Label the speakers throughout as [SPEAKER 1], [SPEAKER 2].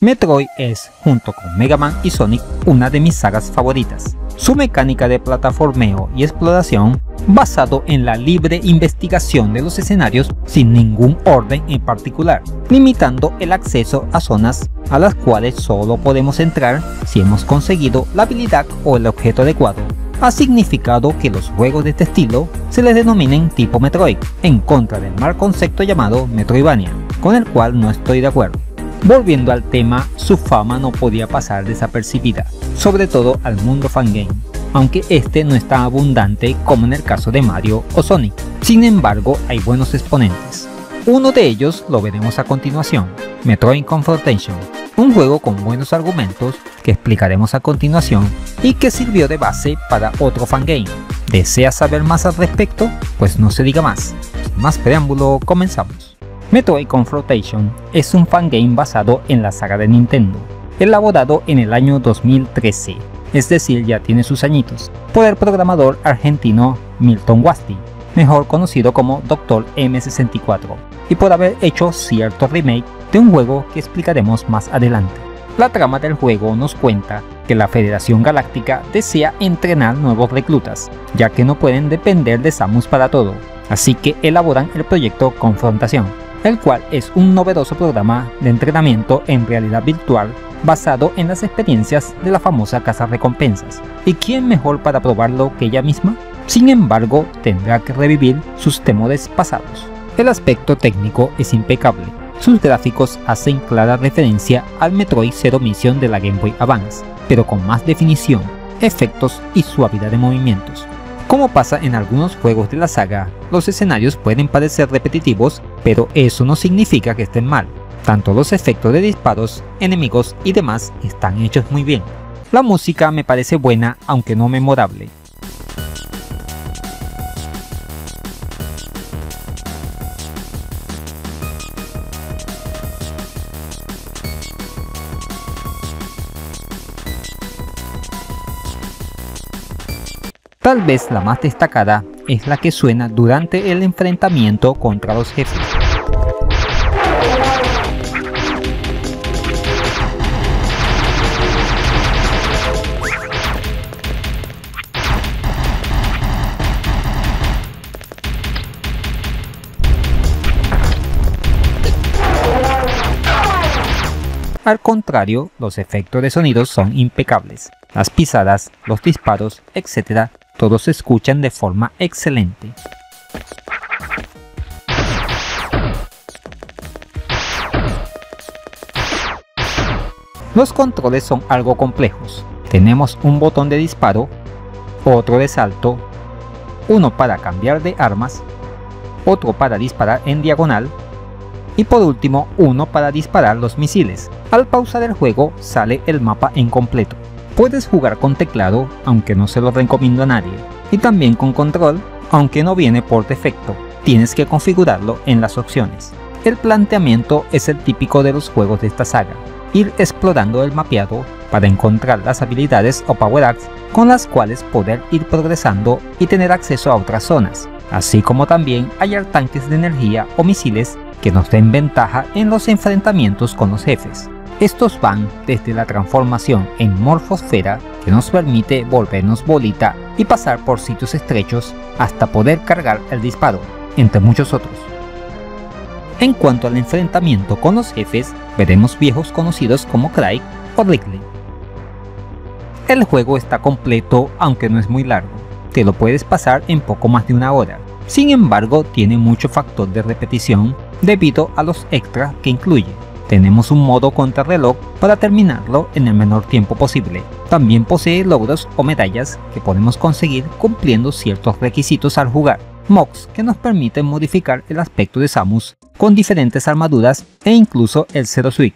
[SPEAKER 1] Metroid es, junto con Mega Man y Sonic, una de mis sagas favoritas. Su mecánica de plataformeo y exploración, basado en la libre investigación de los escenarios sin ningún orden en particular, limitando el acceso a zonas a las cuales solo podemos entrar si hemos conseguido la habilidad o el objeto adecuado, ha significado que los juegos de este estilo se les denominen tipo Metroid, en contra del mal concepto llamado Metroidvania, con el cual no estoy de acuerdo. Volviendo al tema, su fama no podía pasar desapercibida, sobre todo al mundo fangame, aunque este no es tan abundante como en el caso de Mario o Sonic. Sin embargo, hay buenos exponentes. Uno de ellos lo veremos a continuación, Metroid Confrontation, un juego con buenos argumentos que explicaremos a continuación y que sirvió de base para otro fangame. ¿Deseas saber más al respecto? Pues no se diga más. Sin más preámbulo, comenzamos. Metroid Confrontation es un fangame basado en la saga de Nintendo, elaborado en el año 2013, es decir, ya tiene sus añitos, por el programador argentino Milton Wasti, mejor conocido como Dr. M64, y por haber hecho cierto remake de un juego que explicaremos más adelante. La trama del juego nos cuenta que la Federación Galáctica desea entrenar nuevos reclutas, ya que no pueden depender de Samus para todo, así que elaboran el proyecto Confrontación, el cual es un novedoso programa de entrenamiento en realidad virtual basado en las experiencias de la famosa cazarrecompensas. ¿Y quién mejor para probarlo que ella misma? Sin embargo, tendrá que revivir sus temores pasados. El aspecto técnico es impecable. Sus gráficos hacen clara referencia al Metroid Zero Mission de la Game Boy Advance, pero con más definición, efectos y suavidad de movimientos. Como pasa en algunos juegos de la saga, los escenarios pueden parecer repetitivos, pero eso no significa que estén mal. Tanto los efectos de disparos, enemigos y demás están hechos muy bien. La música me parece buena, aunque no memorable. Tal vez la más destacada es la que suena durante el enfrentamiento contra los jefes. Al contrario, los efectos de sonidos son impecables. Las pisadas, los disparos, etc. todos se escuchan de forma excelente. Los controles son algo complejos. Tenemos un botón de disparo, otro de salto, uno para cambiar de armas, otro para disparar en diagonal y por último uno para disparar los misiles. Al pausar el juego sale el mapa en completo. Puedes jugar con teclado, aunque no se lo recomiendo a nadie, y también con control, aunque no viene por defecto, tienes que configurarlo en las opciones. El planteamiento es el típico de los juegos de esta saga, ir explorando el mapeado para encontrar las habilidades o power-ups con las cuales poder ir progresando y tener acceso a otras zonas, así como también hallar tanques de energía o misiles que nos den ventaja en los enfrentamientos con los jefes. Estos van desde la transformación en morfosfera, que nos permite volvernos bolita y pasar por sitios estrechos, hasta poder cargar el disparo, entre muchos otros. En cuanto al enfrentamiento con los jefes, veremos viejos conocidos como Craig o Ridley. El juego está completo, aunque no es muy largo, te lo puedes pasar en poco más de una hora. Sin embargo, tiene mucho factor de repetición debido a los extras que incluye. Tenemos un modo contrarreloj para terminarlo en el menor tiempo posible. También posee logros o medallas que podemos conseguir cumpliendo ciertos requisitos al jugar. Mods que nos permiten modificar el aspecto de Samus con diferentes armaduras e incluso el Zero Suit.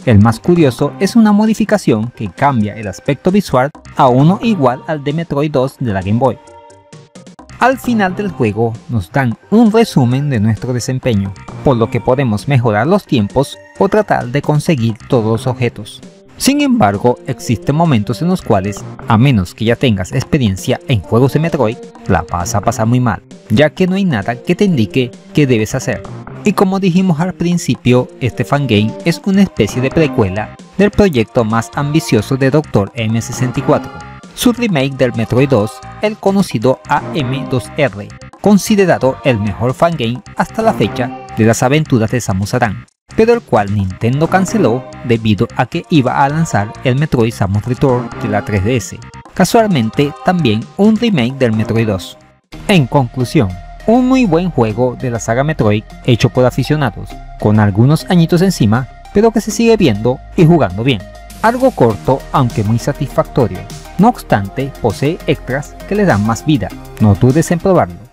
[SPEAKER 1] El más curioso es una modificación que cambia el aspecto visual a uno igual al de Metroid 2 de la Game Boy. Al final del juego nos dan un resumen de nuestro desempeño, por lo que podemos mejorar los tiempos o tratar de conseguir todos los objetos. Sin embargo, existen momentos en los cuales, a menos que ya tengas experiencia en juegos de Metroid, la vas a pasar muy mal, ya que no hay nada que te indique qué debes hacer. Y como dijimos al principio, este fangame es una especie de precuela del proyecto más ambicioso de Dr. M64, su remake del Metroid 2, el conocido AM2R, considerado el mejor fangame hasta la fecha de las aventuras de Samus Aran, pero el cual Nintendo canceló debido a que iba a lanzar el Metroid Samus Return de la 3DS, casualmente también un remake del Metroid 2. En conclusión, un muy buen juego de la saga Metroid hecho por aficionados, con algunos añitos encima, pero que se sigue viendo y jugando bien. Algo corto aunque muy satisfactorio, no obstante posee extras que le dan más vida, no dudes en probarlo.